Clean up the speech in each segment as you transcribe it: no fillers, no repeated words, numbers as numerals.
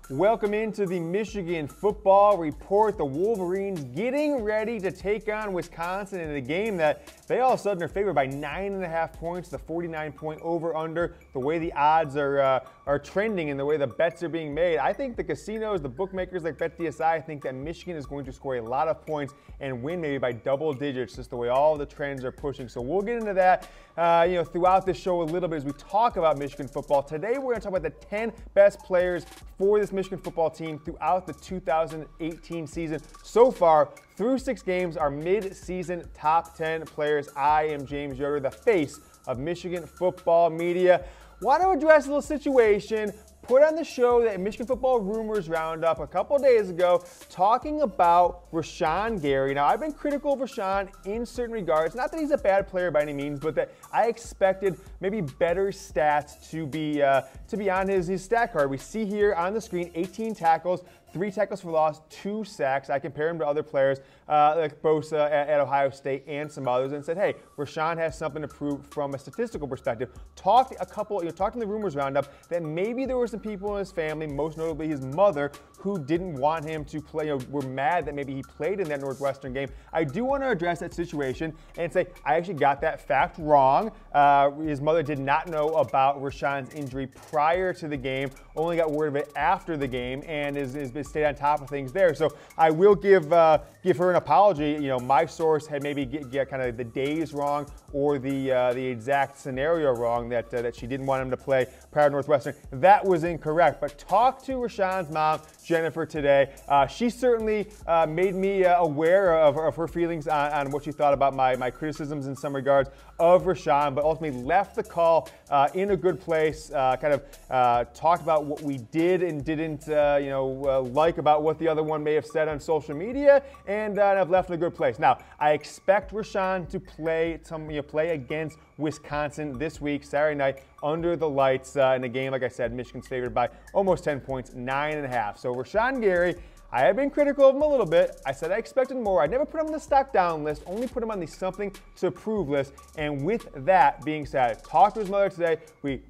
Welcome into the Michigan Football Report. The Wolverines getting ready to take on Wisconsin in a game that they all of a sudden are favored by 9.5 points, the 49-point over-under. The way the odds are trending and the way the bets are being made, I think the casinos, the bookmakers like BetDSI, think that Michigan is going to score a lot of points and win maybe by double digits, just the way all the trends are pushing. So we'll get into that throughout this show a little bit as we talk about Michigan football. Today we're going to talk about the 10 best players for this Michigan football team throughout the 2018 season. So far, through 6 games, our mid-season top 10 players. I am James Yoder, the face of Michigan football media. Want to address a little situation put on the show that Michigan Football Rumors Roundup a couple days ago, talking about Rashan Gary. Now, I've been critical of Rashan in certain regards. Not that he's a bad player by any means, but that I expected maybe better stats to be on his stat card. We see here on the screen 18 tackles, 3 tackles for loss, 2 sacks. I compare him to other players like Bosa at Ohio State and some others, and said, hey, Rashan has something to prove from a statistical perspective. Talked in the Rumors Roundup that maybe there were some people in his family, most notably his mother, who didn't want him to play, were mad that maybe he played in that Northwestern game. I do want to address that situation and say I actually got that fact wrong. His mother did not know about Rashan's injury prior to the game, only got word of it after the game, and is stayed on top of things there. So I will give her an apology. My source had maybe get kind of the days wrong or the exact scenario wrong that she didn't want him to play prior to Northwestern. That was incorrect. But talk to Rashan's mom, Jennifer, today. She certainly made me aware of her feelings on what she thought about my criticisms in some regards of Rashan, but ultimately left the call in a good place, talked about what we did and didn't like about what the other one may have said on social media, and I've left in a good place. Now, I expect Rashan to play against Wisconsin this week, Saturday night, under the lights in a game, like I said, Michigan's favored by almost 10 points, 9.5. So Rashan Gary, I have been critical of him a little bit. I said I expected more. I never put him on the stock down list, only put him on the something to prove list. And with that being said, talked to his mother today. We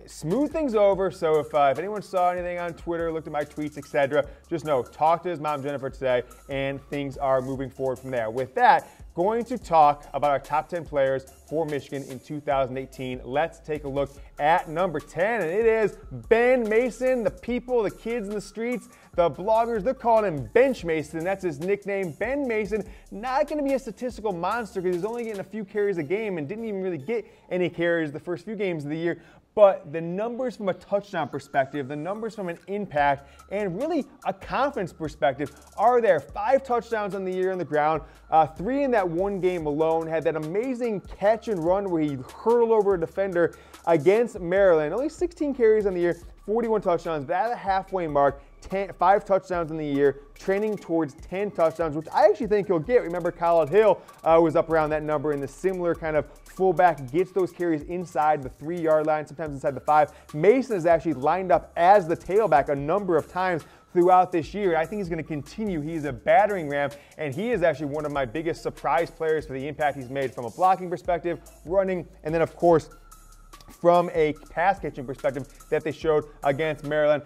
smooth things over. So if anyone saw anything on Twitter, looked at my tweets, etc., just know, talk to his mom, Jennifer, today, and things are moving forward from there. With that, going to talk about our top 10 players for Michigan in 2018. Let's take a look at number 10, and it is Ben Mason. The people, the kids in the streets, the bloggers, they're calling him Bench Mason. That's his nickname. Ben Mason, not going to be a statistical monster because he's only getting a few carries a game and didn't even really get any carries the first few games of the year. But the numbers from a touchdown perspective, the numbers from an impact, and really a confidence perspective are there. 5 touchdowns on the year on the ground, 3 in that one game alone. Had that amazing catch and run where he hurtled over a defender against Maryland. Only 16 carries on the year, 41 touchdowns, but at the halfway mark, 5 touchdowns in the year, trending towards 10 touchdowns, which I actually think he'll get. Remember, Khaleke Hill was up around that number in the similar kind of fullback, gets those carries inside the 3-yard line, sometimes inside the 5. Mason has actually lined up as the tailback a number of times throughout this year. I think he's going to continue. He's a battering ram, and he is actually one of my biggest surprise players for the impact he's made from a blocking perspective, running, and then, of course, from a pass-catching perspective that they showed against Maryland.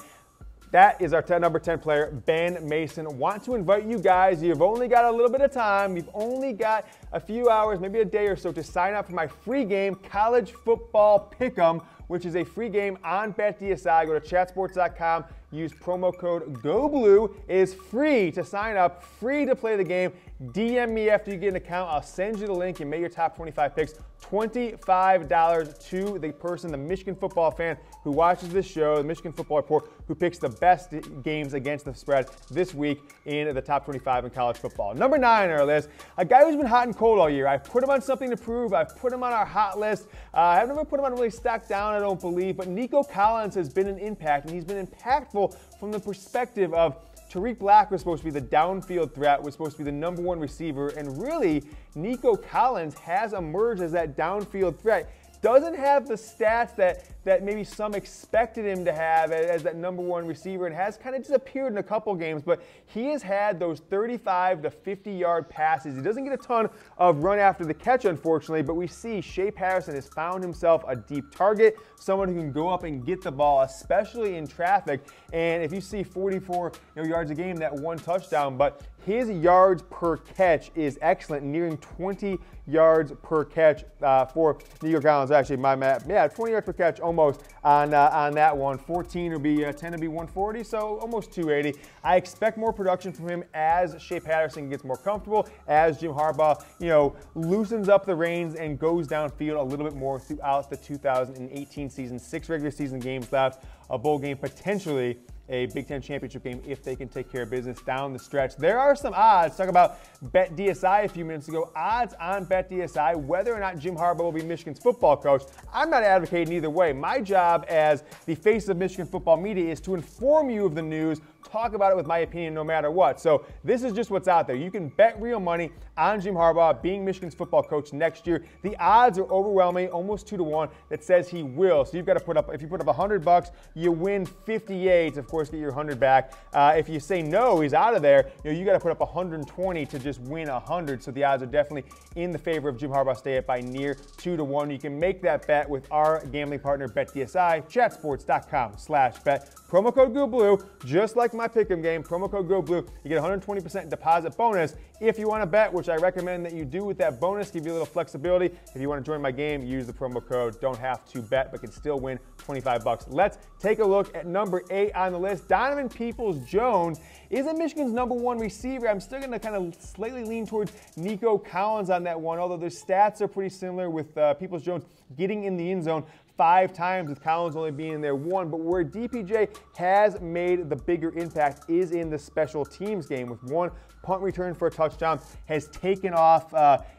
That is our number 10 player, Ben Mason. Want to invite you guys, you've only got a little bit of time, you've only got a few hours, maybe a day or so to sign up for my free game, College Football Pick'em, which is a free game on BetDSI. Go to chatsports.com, use promo code GOBLUE. It is free to sign up, free to play the game. DM me after you get an account. I'll send you the link and make your top 25 picks. $25 to the person, the Michigan football fan who watches this show, the Michigan Football Report, who picks the best games against the spread this week in the top 25 in college football. Number 9 on our list, a guy who's been hot and cold all year. I've put him on something to prove. I've put him on our hot list. I've never put him on really stacked down, I don't believe, but Nico Collins has been an impact, and he's been impactful from the perspective of Tariq Black was supposed to be the downfield threat, was supposed to be the number 1 receiver, and really, Nico Collins has emerged as that downfield threat. Doesn't have the stats that maybe some expected him to have as that number one receiver, and has kind of disappeared in a couple games, but he has had those 35 to 50-yard passes. He doesn't get a ton of run after the catch, unfortunately, but we see Shea Patterson has found himself a deep target, someone who can go up and get the ball, especially in traffic. And if you see 44 yards a game, that one touchdown, but his yards per catch is excellent, nearing 20 yards per catch for Nico Collins. Actually, my math, yeah, 20 yards per catch almost on that one. 14 would be 10 to be 140, so almost 280. I expect more production from him as Shea Patterson gets more comfortable, as Jim Harbaugh, loosens up the reins and goes downfield a little bit more throughout the 2018 season. 6 regular season games left, a bowl game, potentially a Big Ten championship game if they can take care of business down the stretch. There are some odds. Talk about BetDSI a few minutes ago. Odds on BetDSI, whether or not Jim Harbaugh will be Michigan's football coach. I'm not advocating either way. My job as the face of Michigan football media is to inform you of the news, talk about it with my opinion no matter what. So this is just what's out there. You can bet real money on Jim Harbaugh being Michigan's football coach next year. The odds are overwhelming, almost 2-1, that says he will. So you've got to put up, if you put up $100, you win 58. Of course, get your 100 back. If you say no, he's out of there, you got to put up 120 to just win 100. So the odds are definitely in the favor of Jim Harbaugh. Stay at by near 2-1. You can make that bet with our gambling partner BetDSI, chatsports.com/bet. Promo code GOBLUE, just like my pick'em game. Promo code GOBLUE. You get 120% deposit bonus if you want to bet, which I recommend that you do with that bonus. Give you a little flexibility. If you want to join my game, use the promo code. Don't have to bet, but can still win $25. Let's take a look at number 8 on the list. Donovan Peoples-Jones isn't Michigan's number one receiver. I'm still going to kind of slightly lean towards Nico Collins on that one, although their stats are pretty similar, with Peoples-Jones getting in the end zone 5 times, with Collins only being there 1. But where DPJ has made the bigger impact is in the special teams game, with 1 punt return for a touchdown, has taken off,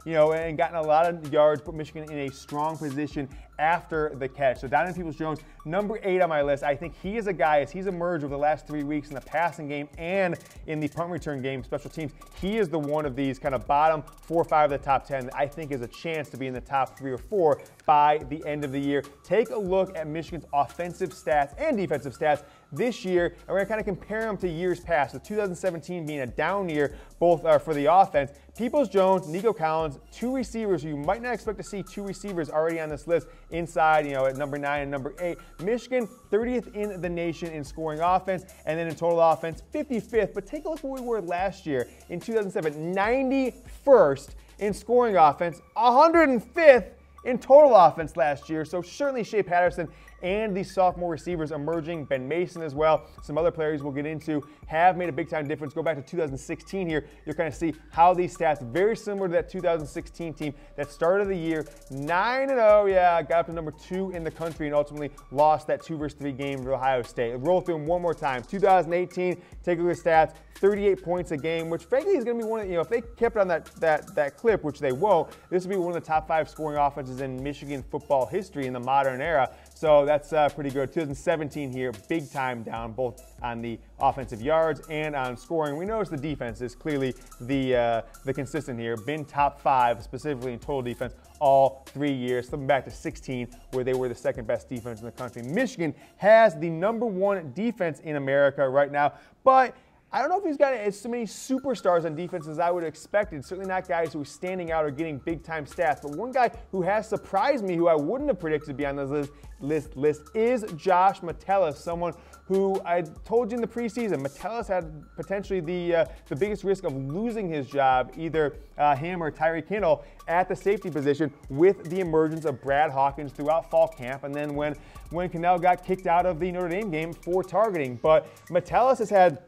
and gotten a lot of yards, put Michigan in a strong position after the catch. So Donovan Peoples-Jones, number 8 on my list. I think he is a guy, as he's emerged over the last 3 weeks in the passing game and in the punt return game, special teams. He is the one of these kind of bottom 4 or 5 of the top 10 that I think is a chance to be in the top 3 or 4 by the end of the year. Take a look at Michigan's offensive stats and defensive stats this year, and we're going to kind of compare them to years past, with 2017 being a down year, both for the offense. Peoples-Jones, Nico Collins, 2 receivers. You might not expect to see 2 receivers already on this list inside, at number 9 and number 8. Michigan, 30th in the nation in scoring offense, and then in total offense, 55th. But take a look at where we were last year in 2007, 91st in scoring offense, 105th in total offense last year. So certainly Shea Patterson and the sophomore receivers emerging, Ben Mason as well, some other players we'll get into, have made a big-time difference. Go back to 2016 here. You'll kind of see how these stats, very similar to that 2016 team that started the year 9-0, got up to number 2 in the country and ultimately lost that 2-3 game to Ohio State. Roll through them one more time. 2018, take a look at stats, 38 points a game, which frankly is going to be one of, if they kept on that clip, which they won't, this will be one of the top 5 scoring offenses in Michigan football history in the modern era. So that's pretty good. 2017 here, big time down, both on the offensive yards and on scoring. We notice the defense is clearly the consistent here. Been top 5, specifically in total defense, all 3 years. Slipping back to 16, where they were the 2nd best defense in the country. Michigan has the number 1 defense in America right now, but I don't know if he's got as many superstars on defense as I would have expected. Certainly not guys who are standing out or getting big-time stats. But one guy who has surprised me, who I wouldn't have predicted to be on this list is Josh Metellus, someone who I told you in the preseason, Metellus had potentially the biggest risk of losing his job, either him or Tyreek Hill, at the safety position with the emergence of Brad Hawkins throughout fall camp, and then when Cannell got kicked out of the Notre Dame game for targeting. But Metellus has had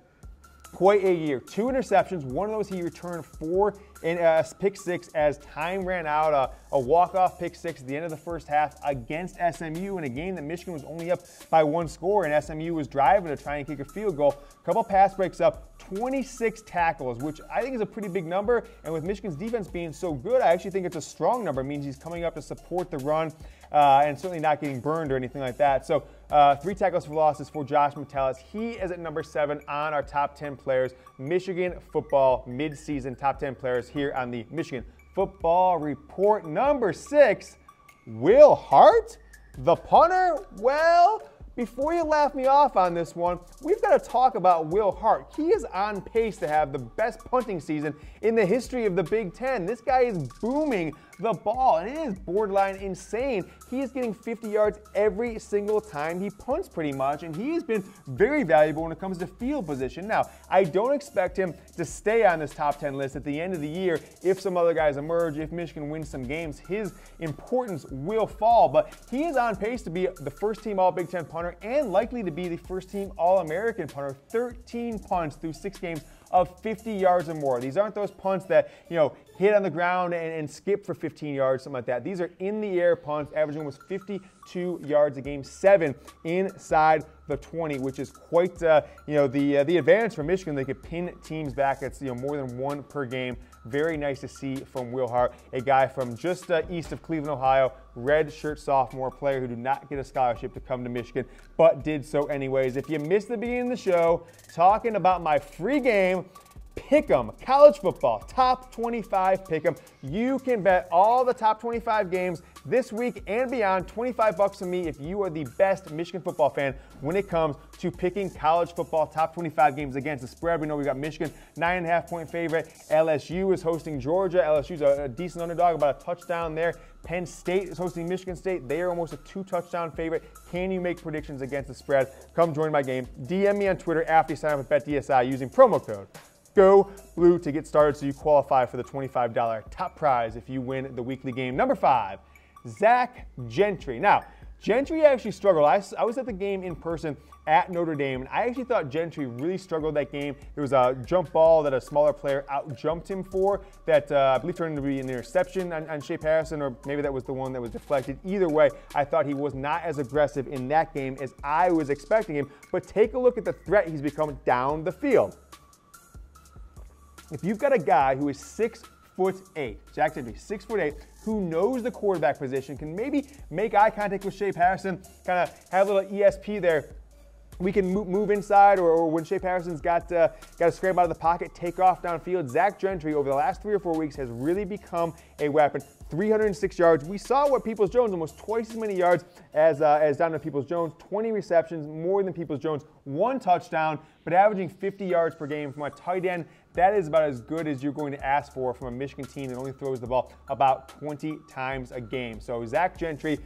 quite a year. 2 interceptions. One of those he returned 4 in pick 6 as time ran out. A walk-off pick 6 at the end of the first half against SMU in a game that Michigan was only up by 1 score, and SMU was driving to try and kick a field goal. A couple pass breaks up, 26 tackles, which I think is a pretty big number. And with Michigan's defense being so good, I actually think it's a strong number. It means he's coming up to support the run and certainly not getting burned or anything like that. So 3 tackles for losses for Josh Metellus. He is at number 7 on our top 10 players. Michigan football midseason top 10 players here on the Michigan Football Report. Number 6, Will Hart, the punter? Well, before you laugh me off on this one, we've got to talk about Will Hart. He is on pace to have the best punting season in the history of the Big Ten. This guy is booming the ball, and it is borderline insane. He is getting 50 yards every single time he punts pretty much, and he has been very valuable when it comes to field position. Now, I don't expect him to stay on this top 10 list at the end of the year. If some other guys emerge, if Michigan wins some games, his importance will fall, but he is on pace to be the first team All-Big Ten punter and likely to be the first team All-American punter. 13 punts through 6 games of 50 yards or more. These aren't those punts that, hit on the ground and skip for 15 yards, something like that. These are in the air punts, averaging almost 52 yards a game, 7 inside the 20, which is quite, the advantage for Michigan. They could pin teams back. It's, more than 1 per game. Very nice to see from Will Hart, a guy from just east of Cleveland, Ohio, red shirt sophomore player who did not get a scholarship to come to Michigan, but did so anyways. If you missed the beginning of the show, talking about my free game, Pick'em, college football, top 25 Pick'em. You can bet all the top 25 games this week and beyond. $25 from me if you are the best Michigan football fan when it comes to picking college football top 25 games against the spread. We know we got Michigan 9.5-point favorite. LSU is hosting Georgia. LSU's a decent underdog, about a touchdown there. Penn State is hosting Michigan State. They are almost a 2-touchdown favorite. Can you make predictions against the spread? Come join my game. DM me on Twitter after you sign up with BetDSI using promo code GOBLUE to get started so you qualify for the $25 top prize if you win the weekly game. Number 5, Zach Gentry. Now, Gentry actually struggled. I was at the game in person at Notre Dame, and I actually thought Gentry really struggled that game. There was a jump ball that a smaller player out-jumped him for that I believe turned into be an interception on Shea Patterson, or maybe that was the one that was deflected. Either way, I thought he was not as aggressive in that game as I was expecting him, but take a look at the threat he's become down the field. If you've got a guy who is 6'8", Jack Gentry, 6'8", who knows the quarterback position, can maybe make eye contact with Shea Patterson, kind of have a little ESP there. We can move inside, or when Shea Patterson's got to scramble out of the pocket, take off downfield. Zach Gentry, over the last 3 or 4 weeks, has really become a weapon. 306 yards. We saw what Peoples-Jones, almost twice as many yards as Donovan Peoples-Jones, 20 receptions, more than Peoples-Jones, 1 touchdown, but averaging 50 yards per game from a tight end. That is about as good as you're going to ask for from a Michigan team that only throws the ball about 20 times a game. So Zach Gentry,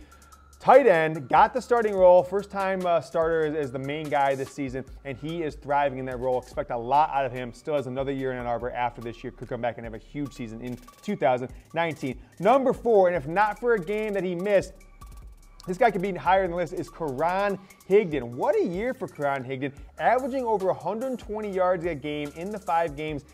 tight end, got the starting role, first-time starter as the main guy this season, and he is thriving in that role. Expect a lot out of him. Still has another year in Ann Arbor after this year. Could come back and have a huge season in 2019. Number 4, and if not for a game that he missed, this guy could be higher in the list, is Karan Higdon. What a year for Karan Higdon, averaging over 120 yards a game in the 5 games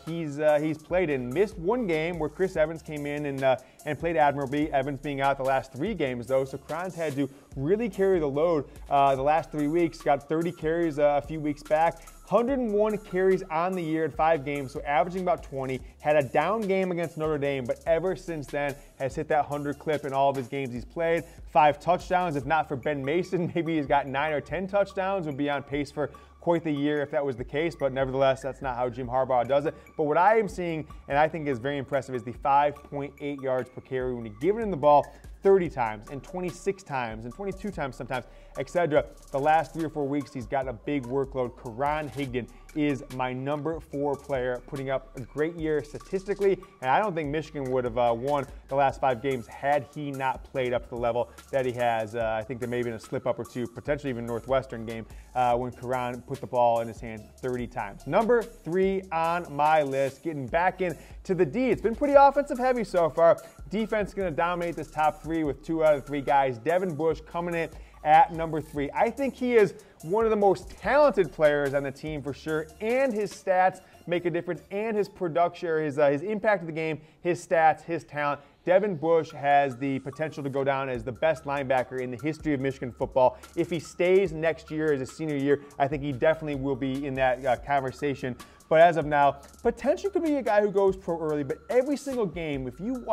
he's played in. Missed 1 game where Chris Evans came in and played admirably. Evans being out the last 3 games though, so Karan's had to really carry the load the last 3 weeks. Got 30 carries a few weeks back. 101 carries on the year in 5 games, so averaging about 20. Had a down game against Notre Dame, but ever since then has hit that 100 clip in all of his games he's played. 5 touchdowns. If not for Ben Mason, maybe he's got 9 or 10 touchdowns. Would be on pace for quite the year if that was the case, but nevertheless, that's not how Jim Harbaugh does it. But what I am seeing, and I think is very impressive, is the 5.8 yards per carry when you give him the ball 30 times and 26 times and 22 times sometimes, etc. The last 3 or 4 weeks, he's gotten a big workload. Karan Higdon is my number 4 player, putting up a great year statistically, and I don't think Michigan would have won the last 5 games had he not played up to the level that he has. I think there may have been a slip-up or 2, potentially even Northwestern game, when Karan put the ball in his hands 30 times. Number 3 on my list, getting back into the D. It's been pretty offensive heavy so far. Defense is going to dominate this top 3 with 2 out of 3 guys. Devin Bush coming in at number 3. I think he is one of the most talented players on the team for sure, and his stats make a difference, and his production, his impact of the game, his stats, his talent. Devin Bush has the potential to go down as the best linebacker in the history of Michigan football. If he stays next year as a senior year, I think he definitely will be in that conversation. But as of now, potentially could be a guy who goes pro early, but every single game, if you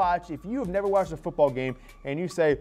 have never watched a football game and you say,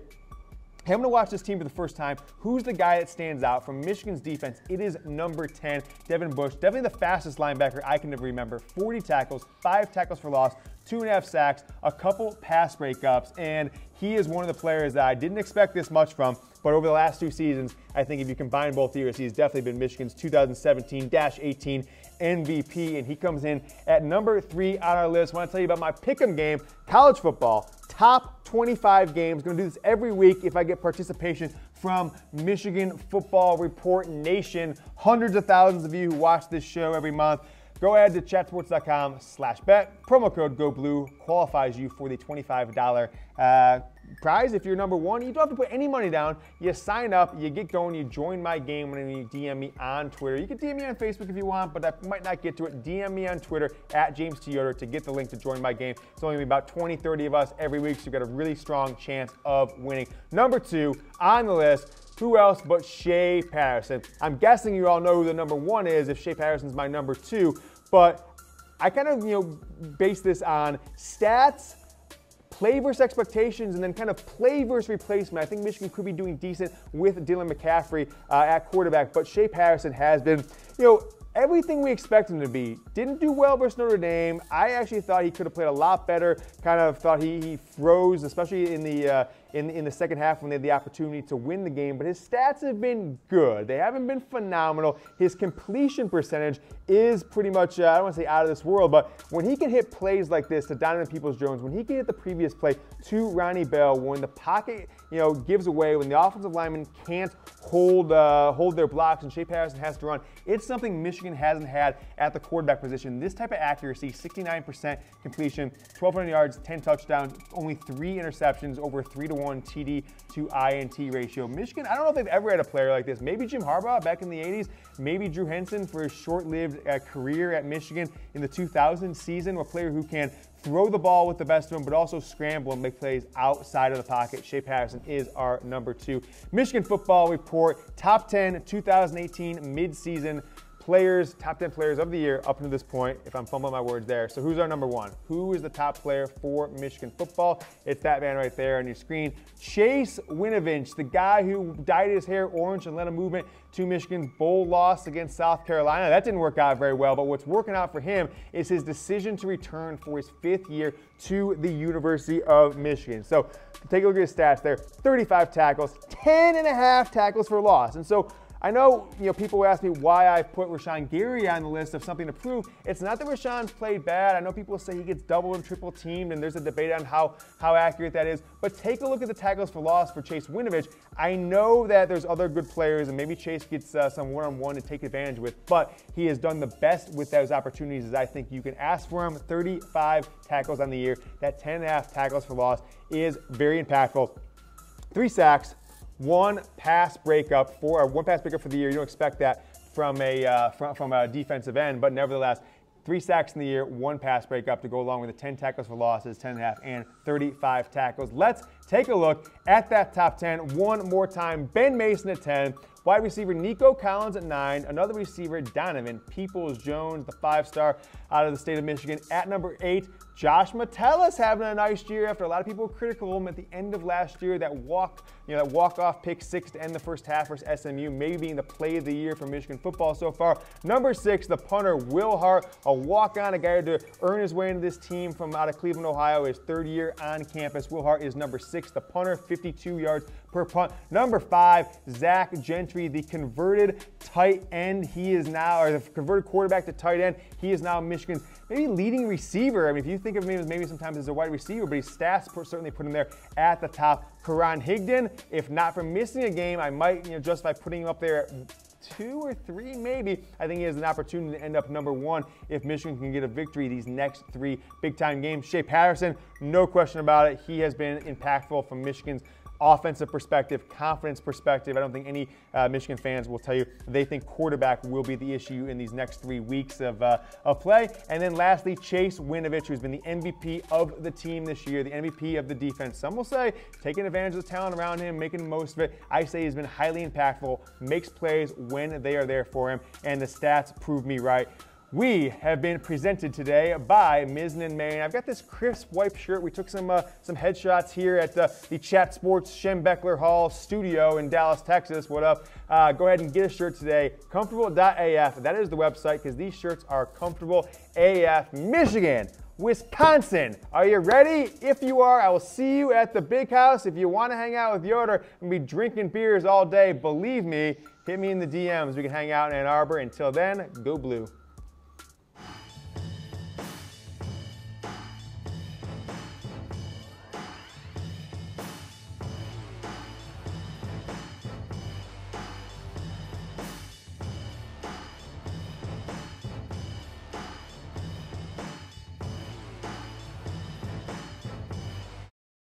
Hey, I'm going to watch this team for the first time. Who's the guy that stands out from Michigan's defense? It is number 10, Devin Bush. Definitely the fastest linebacker I can ever remember. 40 tackles, 5 tackles for loss, 2.5 sacks, a couple pass breakups, and he is one of the players that I didn't expect this much from, but over the last 2 seasons, I think if you combine both years, he's definitely been Michigan's 2017-18 MVP, and he comes in at number 3 on our list. I want to tell you about my pick'em game, college football, top 25 games. Going to do this every week if I get participation from Michigan Football Report Nation. Hundreds of thousands of you who watch this show every month. Go ahead to chatsports.com/bet. Promo code GOBLUE qualifies you for the $25 prize. If you're number 1, you don't have to put any money down. You sign up, you get going, you join my game when you DM me on Twitter. You can DM me on Facebook if you want, but I might not get to it. DM me on Twitter at James Yoder to get the link to join my game. It's only about 20, 30 of us every week, so you've got a really strong chance of winning. Number 2 on the list. Who else but Shea Patterson? I'm guessing you all know who the number 1 is if Shea Patterson's my number 2, but I kind of, base this on stats, play versus expectations, and then kind of play versus replacement. I think Michigan could be doing decent with Dylan McCaffrey at quarterback, but Shea Patterson has been, everything we expect him to be. Didn't do well versus Notre Dame. I actually thought he could have played a lot better. Kind of thought he froze, especially in the second half when they had the opportunity to win the game. But his stats have been good. They haven't been phenomenal. His completion percentage is pretty much, I don't want to say out of this world, but when he can hit plays like this to Donovan Peoples-Jones, when he can hit the previous play to Ronnie Bell, when the pocket, gives away, when the offensive lineman can't hold their blocks and Shea Patterson has to run, it's something Michigan hasn't had at the quarterback position. This type of accuracy, 69% completion, 1,200 yards, 10 touchdowns, only 3 interceptions, over 3-to-1 TD to INT ratio. Michigan, I don't know if they've ever had a player like this. Maybe Jim Harbaugh back in the 80s, maybe Drew Henson for his short-lived career at Michigan in the 2000 season, a player who can throw the ball with the best of them, but also scramble and make plays outside of the pocket. Shea Patterson is our number 2. Michigan Football Report, top 10 2018 mid-season players, top 10 players of the year up to this point, if I'm fumbling my words there. So who's our number 1? Who is the top player for Michigan football? It's that man right there on your screen. Chase Winovich, the guy who dyed his hair orange and led a movement to Michigan's bowl loss against South Carolina. That didn't work out very well, but what's working out for him is his decision to return for his 5th year to the University of Michigan. So take a look at his stats there. 35 tackles, 10.5 tackles for loss. And so I know, people ask me why I put Rashan Gary on the list of something to prove. It's not that Rashan's played bad. I know people say he gets double and triple teamed, and there's a debate on how accurate that is. But take a look at the tackles for loss for Chase Winovich. I know that there's other good players, and maybe Chase gets some one-on-one to take advantage with, but he has done the best with those opportunities as I think you can ask for him. 35 tackles on the year. That 10.5 tackles for loss is very impactful. 3 sacks. One pass breakup for the year. You don't expect that from a defensive end, but nevertheless, 3 sacks in the year, 1 pass breakup to go along with the 10 tackles for losses, 10.5, and 35 tackles. Let's take a look at that top 10 one more time. Ben Mason at 10. Wide receiver Nico Collins at 9. Another receiver, Donovan Peoples-Jones, the 5-star out of the state of Michigan. At number 8, Josh Metellus having a nice year after a lot of people were critical of him at the end of last year. That walk-off pick 6 to end the first half versus SMU, maybe being the play of the year for Michigan football so far. Number 6, the punter Will Hart, a walk-on, a guy to earn his way into this team from out of Cleveland, Ohio, his 3rd year on campus. Will Hart is number 6, the punter, 52 yards per punt. Number 5, Zach Gentry, the converted tight end. He is now, or the converted quarterback to tight end. He is now Michigan's maybe leading receiver. I mean, if you think of him as maybe sometimes as a wide receiver, but his stats certainly put him there at the top. Karan Higdon, if not for missing a game, I might justify putting him up there at 2 or 3 maybe. I think he has an opportunity to end up number 1 if Michigan can get a victory these next 3 big-time games. Shea Patterson, no question about it. He has been impactful from Michigan's offensive perspective, confidence perspective. I don't think any Michigan fans will tell you they think quarterback will be the issue in these next 3 weeks of play. And then lastly, Chase Winovich, who's been the MVP of the team this year, the MVP of the defense. Some will say taking advantage of the talent around him, making the most of it. I say he's been highly impactful, makes plays when they are there for him, and the stats prove me right. We have been presented today by Mizzen & Main. I've got this crisp white shirt. We took some headshots here at the Chat Sports Schembechler Hall studio in Dallas, Texas. What up? Go ahead and get a shirt today. Comfortable.af. That is the website because these shirts are comfortable AF. Michigan, Wisconsin. Are you ready? If you are, I will see you at the big house. If you want to hang out with Yoder and be drinking beers all day, believe me, hit me in the DMs. We can hang out in Ann Arbor. Until then, go blue.